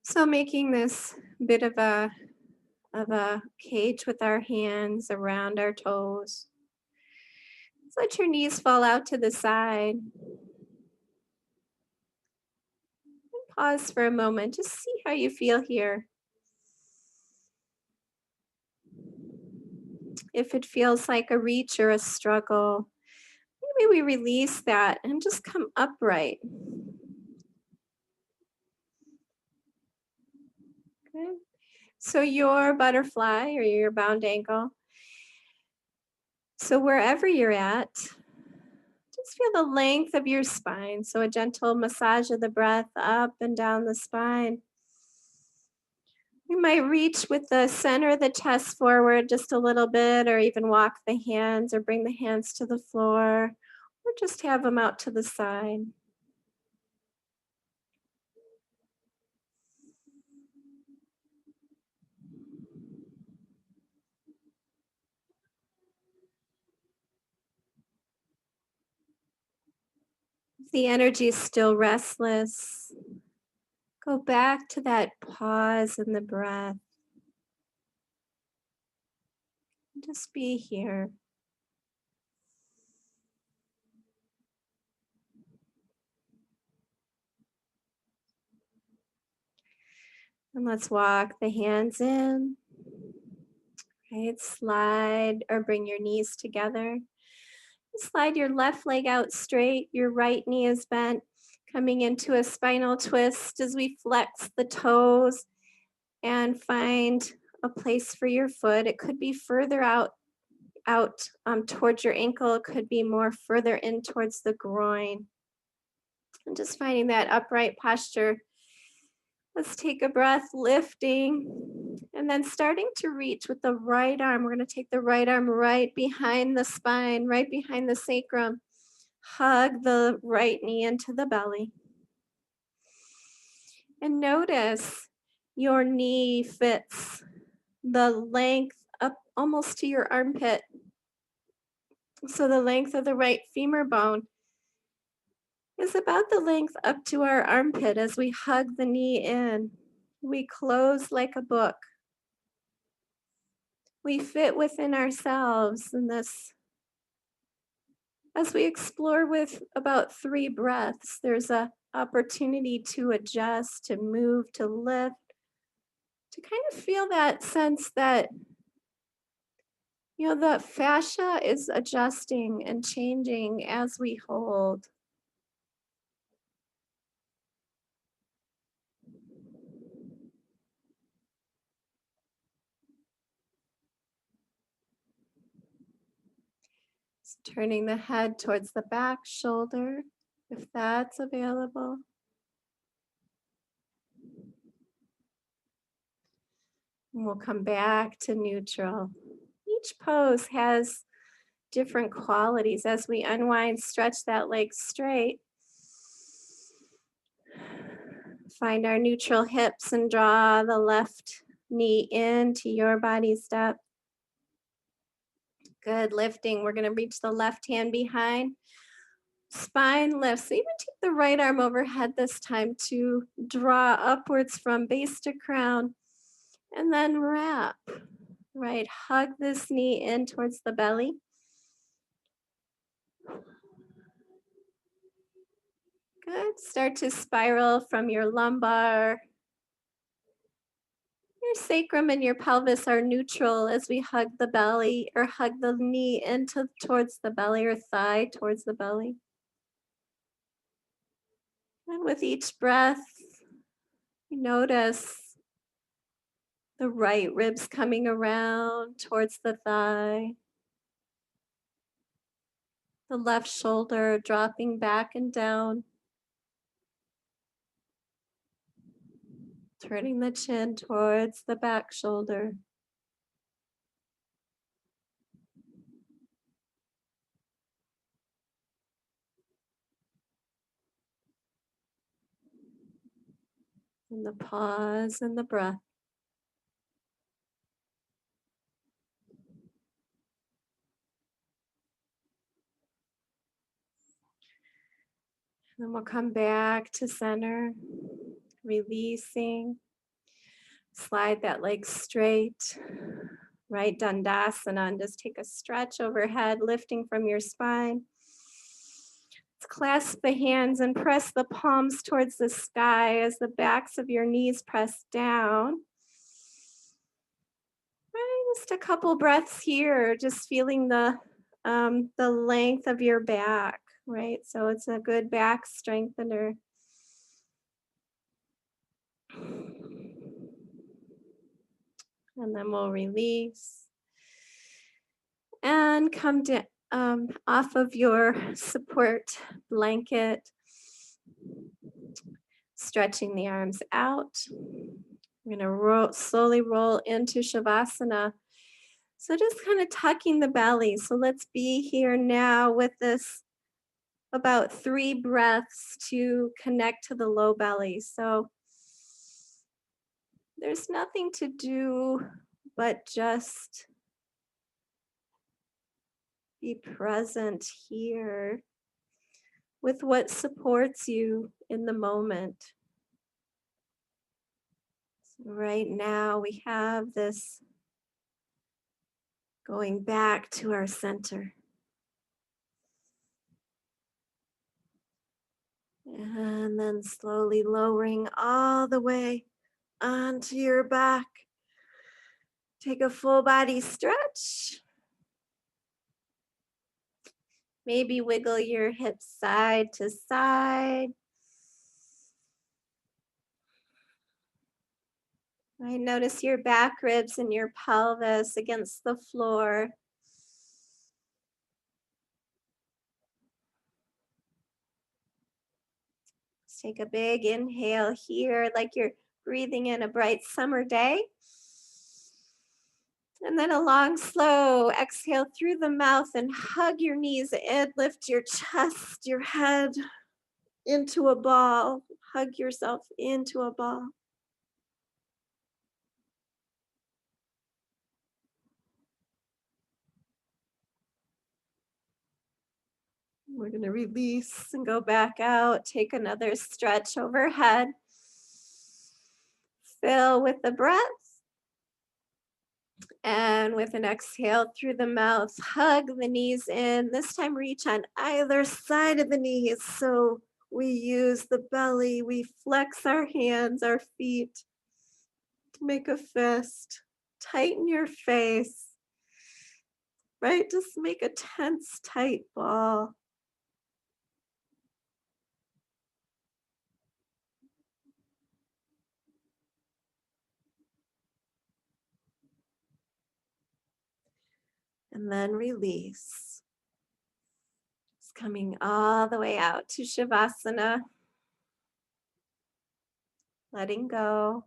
So making this bit of a cage with our hands around our toes. Just let your knees fall out to the side. And pause for a moment. Just see how you feel here. If it feels like a reach or a struggle, maybe we release that and just come upright. Okay. So your butterfly or your bound angle. So wherever you're at, just feel the length of your spine. So a gentle massage of the breath up and down the spine. You might reach with the center of the chest forward just a little bit, or even walk the hands or bring the hands to the floor, or just have them out to the side. If the energy is still restless, go back to that pause in the breath. Just be here. And let's walk the hands in. Right, slide or bring your knees together. Slide your left leg out straight, your right knee is bent, coming into a spinal twist as we flex the toes and find a place for your foot. It could be further out towards your ankle. It could be more further in towards the groin. And just finding that upright posture. Let's take a breath, lifting, and then starting to reach with the right arm. We're going to take the right arm right behind the spine, right behind the sacrum. Hug the right knee into the belly. And notice your knee fits the length up almost to your armpit. So the length of the right femur bone is about the length up to our armpit as we hug the knee in. We close like a book. We fit within ourselves in this. As we explore with about 3 breaths, there's an opportunity to adjust, to move, to lift, to kind of feel that sense that, the fascia is adjusting and changing as we hold. Turning the head towards the back shoulder, if that's available. And we'll come back to neutral. Each pose has different qualities. As we unwind, stretch that leg straight. Find our neutral hips and draw the left knee into your body's depth. Good, lifting. We're going to reach the left hand behind. Spine lifts. So even take the right arm overhead this time to draw upwards from base to crown. And then wrap. Right, hug this knee in towards the belly. Good, start to spiral from your lumbar. Your sacrum and your pelvis are neutral as we hug the belly or hug the knee into towards the belly or thigh towards the belly. And with each breath, you notice the right ribs coming around towards the thigh. The left shoulder dropping back and down. Turning the chin towards the back shoulder. And the pause and the breath. Then we'll come back to center, releasing. Slide that leg straight. Right Dandasana, and just take a stretch overhead, lifting from your spine. Clasp the hands and press the palms towards the sky as the backs of your knees press down. Right, just a couple breaths here, just feeling the length of your back, right? So it's a good back strengthener. And then we'll release. And come down off of your support blanket. Stretching the arms out. We're going to slowly roll into Shavasana. So just kind of tucking the belly. So let's be here now with this about 3 breaths to connect to the low belly. So there's nothing to do but just be present here with what supports you in the moment. So right now we have this going back to our center. And then slowly lowering all the way onto your back. Take a full body stretch. Maybe wiggle your hips side to side. Right, notice your back ribs and your pelvis against the floor. Let's take a big inhale here, like you're breathing in a bright summer day. And then a long, slow exhale through the mouth and hug your knees in, lift your chest, your head into a ball. Hug yourself into a ball. We're going to release and go back out. Take another stretch overhead. Fill with the breath. And with an exhale through the mouth, hug the knees in. This time reach on either side of the knees. So we use the belly, we flex our hands, our feet. Make a fist. Tighten your face. Right? Just make a tense, tight ball. And then release. It's coming all the way out to Shavasana. Letting go.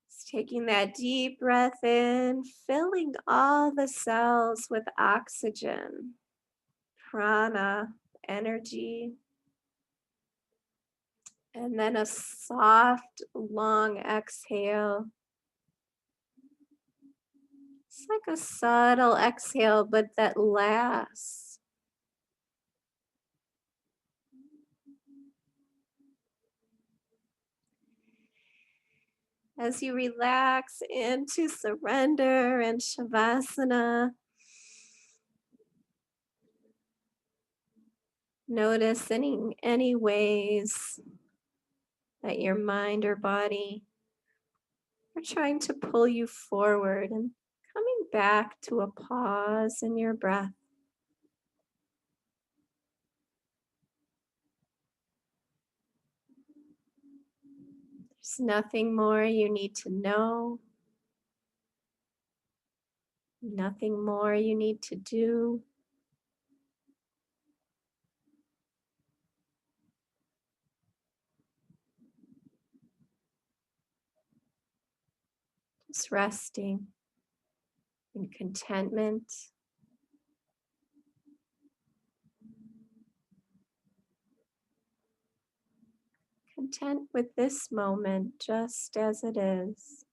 Just taking that deep breath in, filling all the cells with oxygen, prana, energy. And then a soft, long exhale. It's like a subtle exhale, but that lasts. As you relax into surrender and Shavasana, noticing any ways that your mind or body are trying to pull you forward and coming back to a pause in your breath. There's nothing more you need to know, nothing more you need to do. Just resting in contentment. Content with this moment just as it is.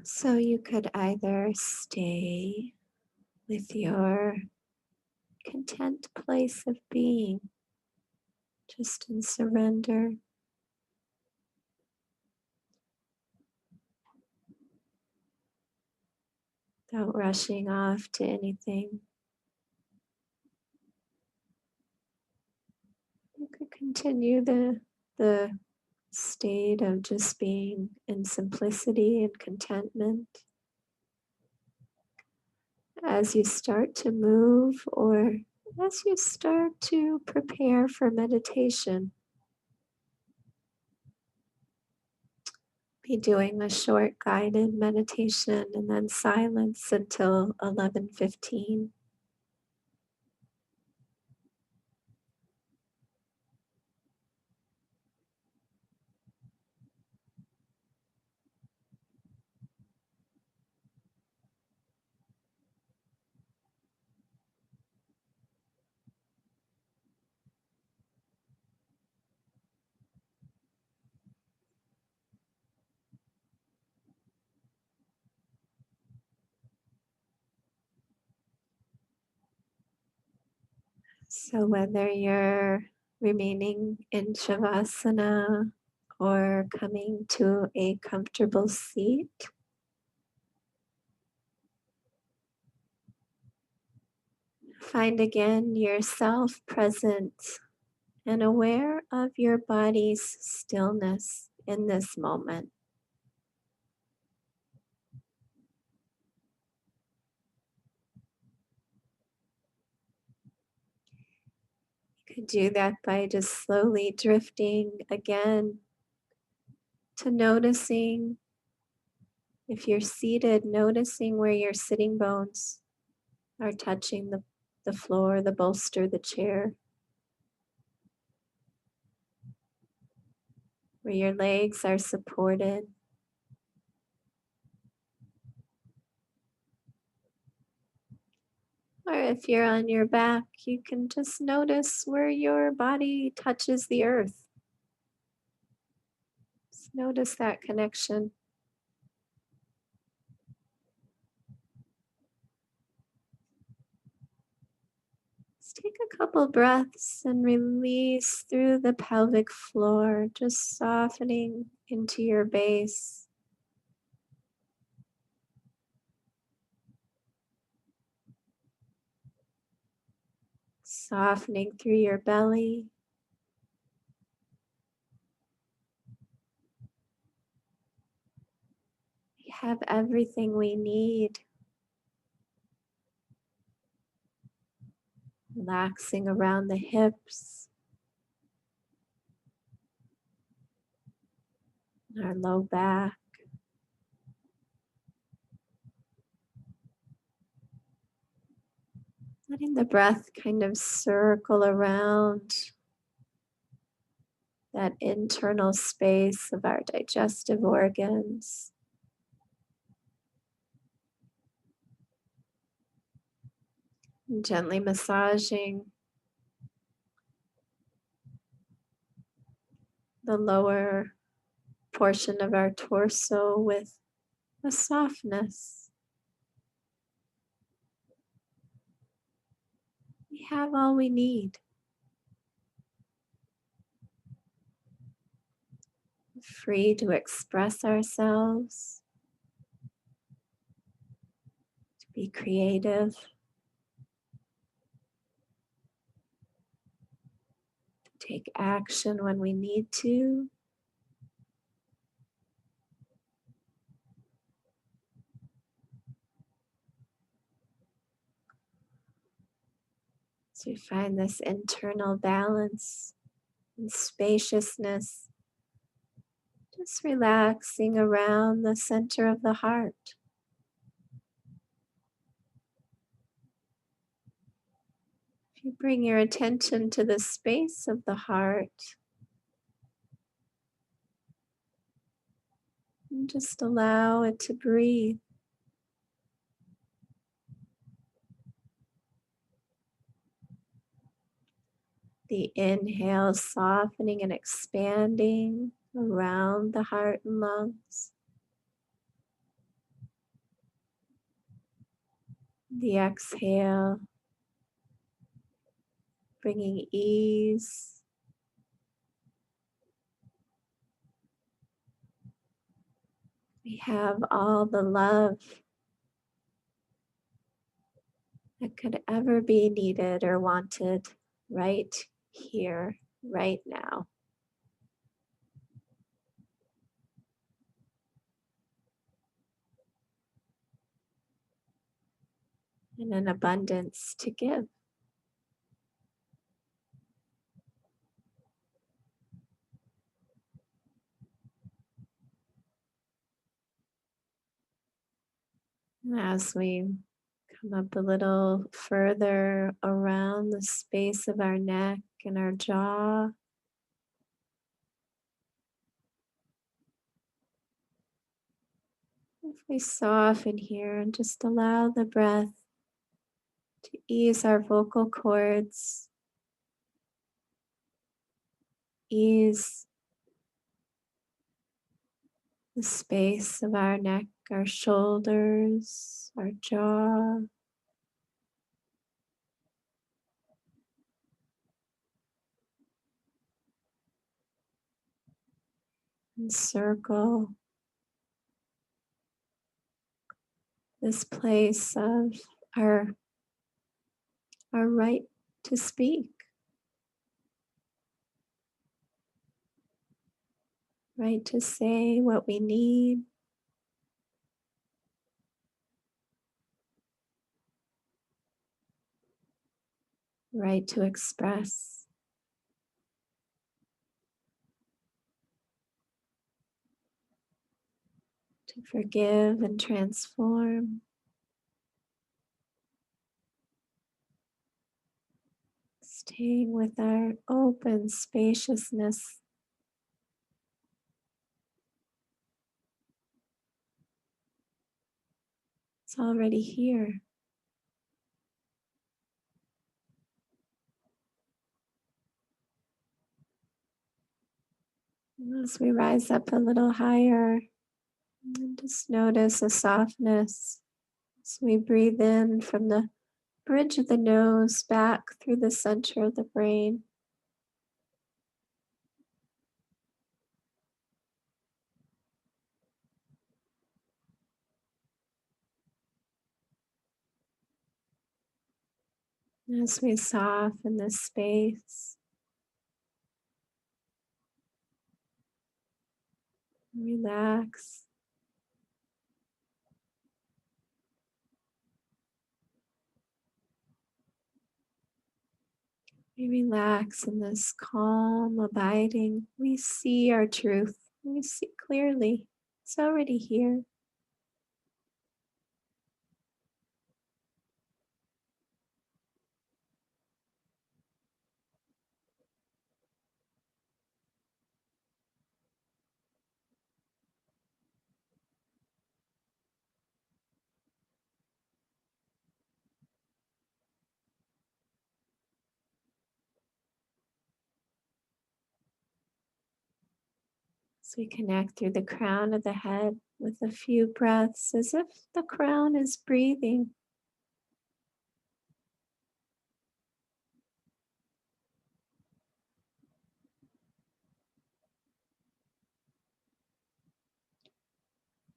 So you could either stay with your content place of being, just in surrender, without rushing off to anything. You could continue the state of just being in simplicity and contentment. As you start to move or as you start to prepare for meditation, be doing a short guided meditation and then silence until 11:15. So whether you're remaining in Shavasana or coming to a comfortable seat, find again yourself present and aware of your body's stillness in this moment. You could do that by just slowly drifting again to noticing, if you're seated, noticing where your sitting bones are touching the floor, the bolster, the chair, where your legs are supported. Or if you're on your back, you can just notice where your body touches the earth. Just notice that connection. Just take a couple breaths and release through the pelvic floor, just softening into your base. Softening through your belly. We have everything we need. Relaxing around the hips, our low back. Letting the breath kind of circle around that internal space of our digestive organs. And gently massaging the lower portion of our torso with a softness. We have all we need. Free to express ourselves, to be creative, to take action when we need to. So we find this internal balance and spaciousness, just relaxing around the center of the heart. If you bring your attention to the space of the heart, and just allow it to breathe. The inhale softening and expanding around the heart and lungs. The exhale bringing ease. We have all the love that could ever be needed or wanted right here, right now. And an abundance to give. And as we come up a little further around the space of our neck and our jaw, if we soften here and just allow the breath to ease our vocal cords, ease the space of our neck, our shoulders, our jaw. And circle this place of our right to speak, right to say what we need, right to express. To forgive and transform. Staying with our open spaciousness. It's already here. And as we rise up a little higher, and just notice a softness as we breathe in from the bridge of the nose back through the center of the brain. As we soften this space, relax. We relax in this calm, abiding. We see our truth. We see clearly. It's already here. As we connect through the crown of the head with a few breaths as if the crown is breathing.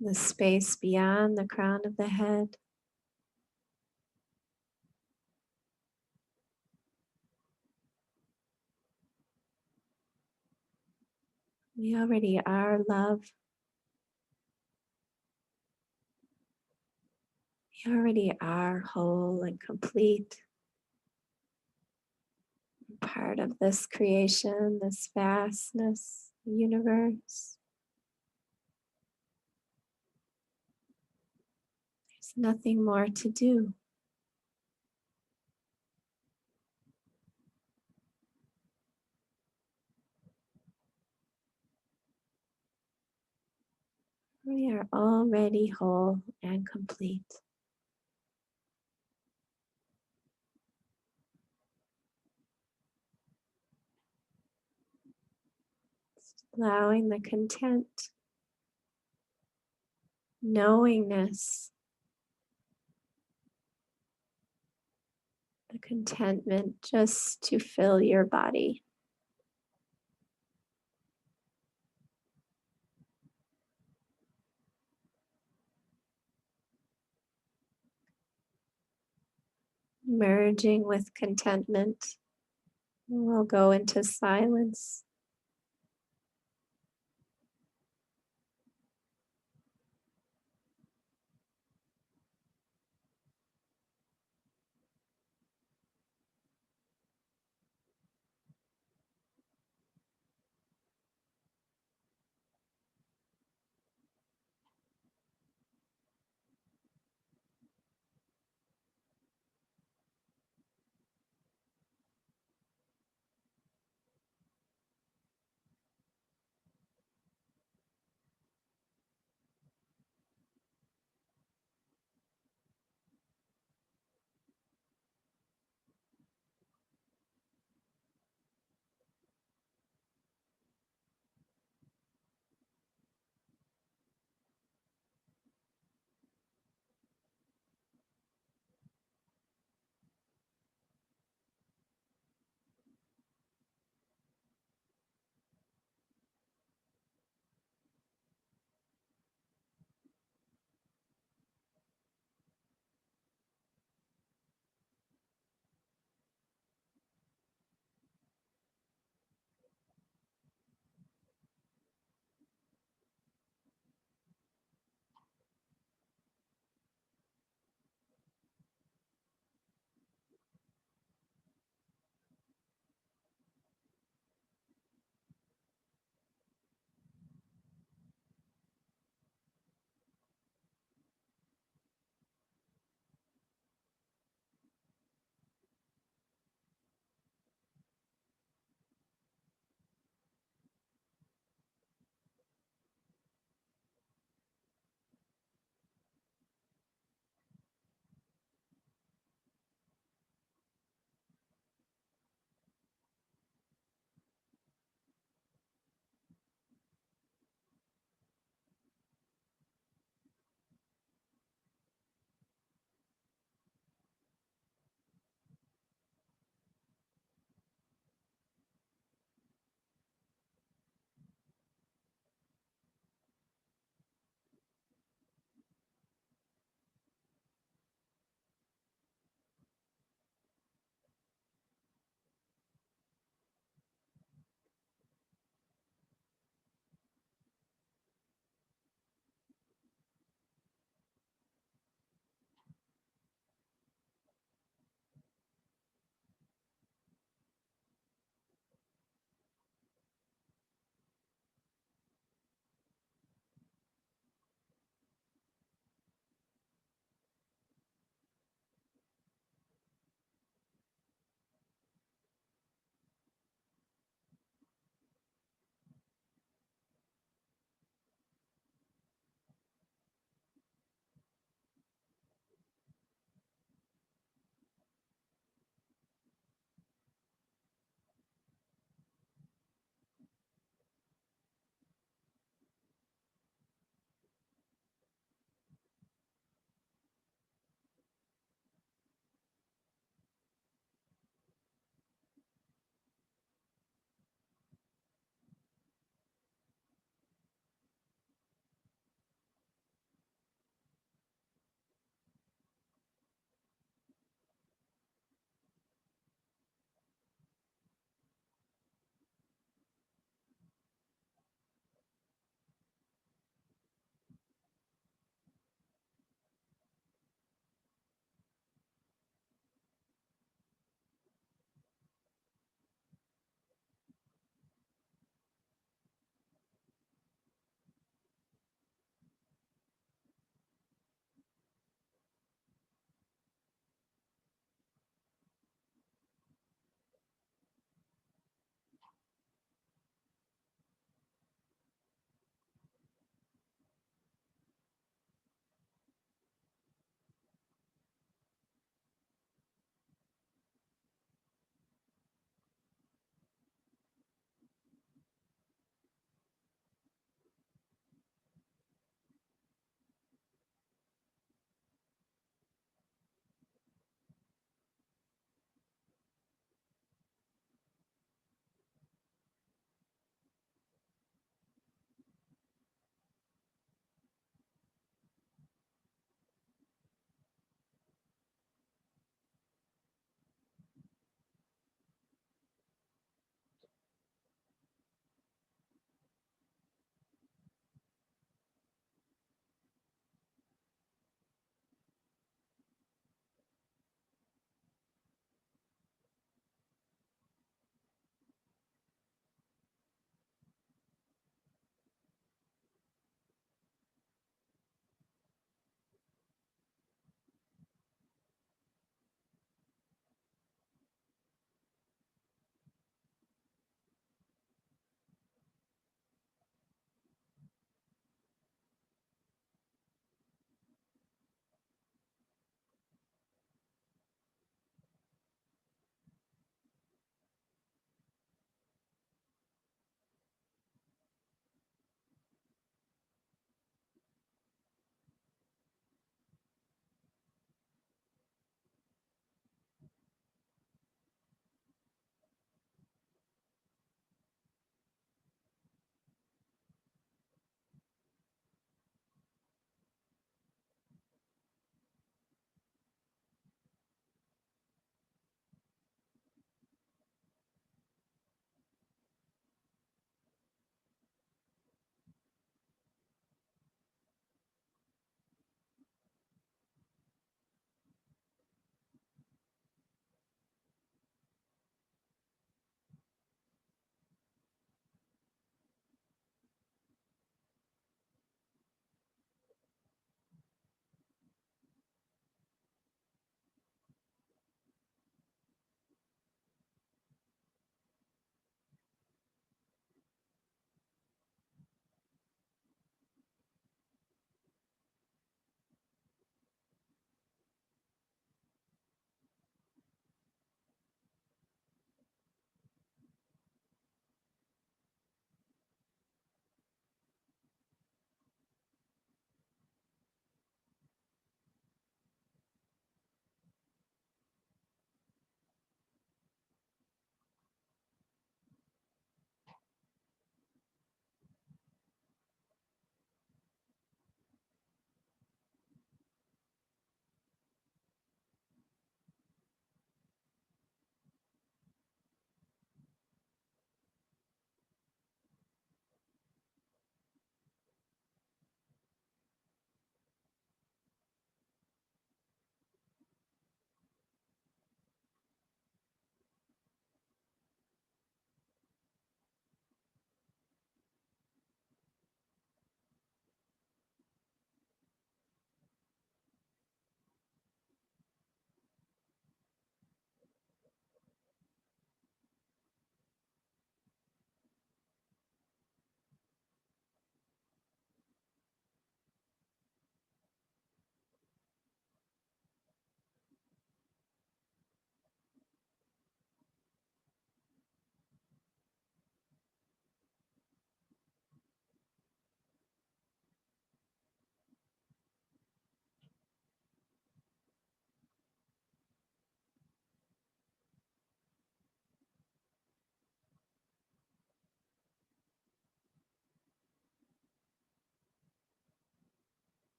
The space beyond the crown of the head. We already are love. We already are whole and complete. Part of this creation, this vastness, the universe. There's nothing more to do. We are already whole and complete. Just allowing the content, knowingness, the contentment just to fill your body. Merging with contentment, we'll go into silence.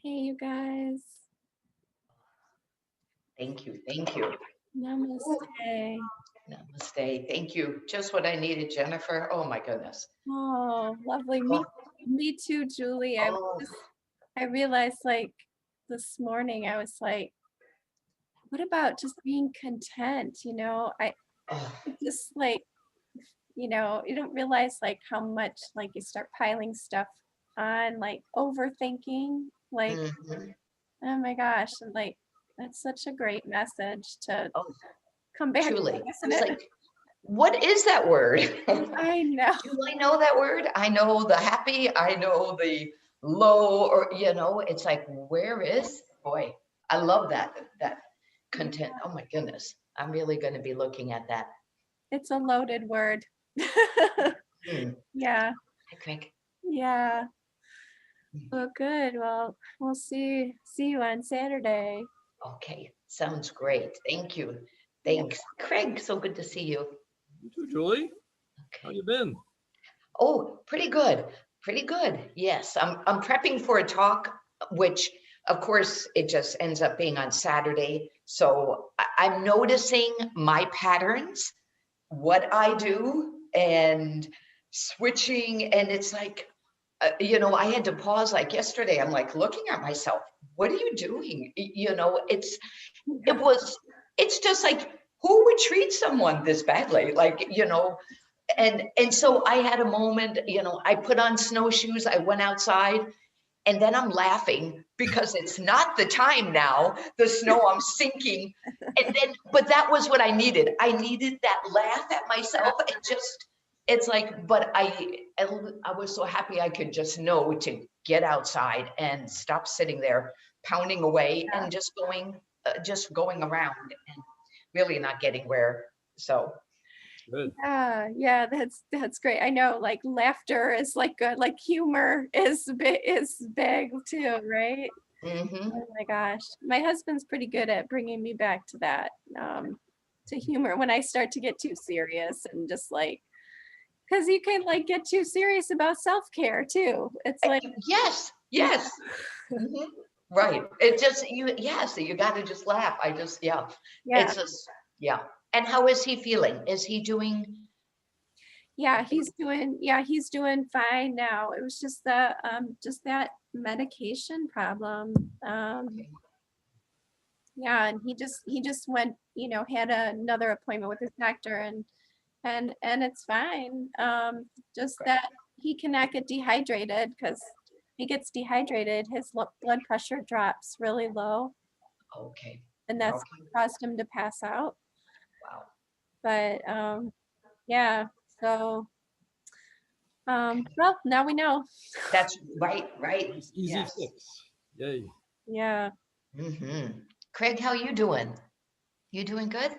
Hey, you guys. Thank you. Thank you. Namaste. Namaste. Thank you. Just what I needed, Jennifer. Oh my goodness. Oh, lovely. Me too, Julie. Oh, I realized like this morning, I was like, what about just being content? I oh, just like, you don't realize like how much like you start piling stuff on, like overthinking, like, mhm. oh my gosh, and like that's such a great message to Oh, come back truly. to, I isn't was it? like, what is that word? I know. Do I know that word? I know the happy, I know the low, or it's like, where is, boy, I love that content. Oh my goodness. I'm really going to be looking at that. It's a loaded word. Hmm. Yeah, Hi, Craig. yeah. Well, good. Well, we'll see you on Saturday. Okay, sounds great. Thank you. Yeah. Thanks. Craig, so good to see you. You too, Julie. How Okay. you been? Oh, pretty good. Pretty good. Yes, I'm prepping for a talk, which of course it just ends up being on Saturday. So I'm noticing my patterns, what I do, and switching. And it's like, I had to pause like yesterday. I'm like looking at myself. What are you doing? It's just like, who would treat someone this badly? Like, and so I had a moment, I put on snowshoes, I went outside, and then I'm laughing because it's not the time now. The snow, I'm sinking. And then, but that was what I needed. I needed that laugh at myself and just, it's like, but I was so happy I could just know to get outside and stop sitting there pounding away Yeah. and just going around and really not getting where. So Good. Yeah, that's great. I know like laughter is like good, like humor is big too, right? mhm. Oh my gosh. My husband's pretty good at bringing me back to that, to humor when I start to get too serious and just like, because you can like get too serious about self-care too. It's like, Yes, yes. Mhm. Right. It just, so you got to just laugh. Yeah, yeah, it's just, yeah. And how is he feeling? Is he doing? he's doing fine now. It was just just that medication problem. Okay. Yeah, and he just went, had another appointment with his doctor, and it's fine. Just Great. that he cannot get dehydrated, because he gets dehydrated, his blood pressure drops really low, Okay. and that's Okay. caused him to pass out. Wow. But yeah, so well, now we know. That's right. Right. Nice, easy Yes. fix. Yay. Yeah. Craig, how you doing? You doing good?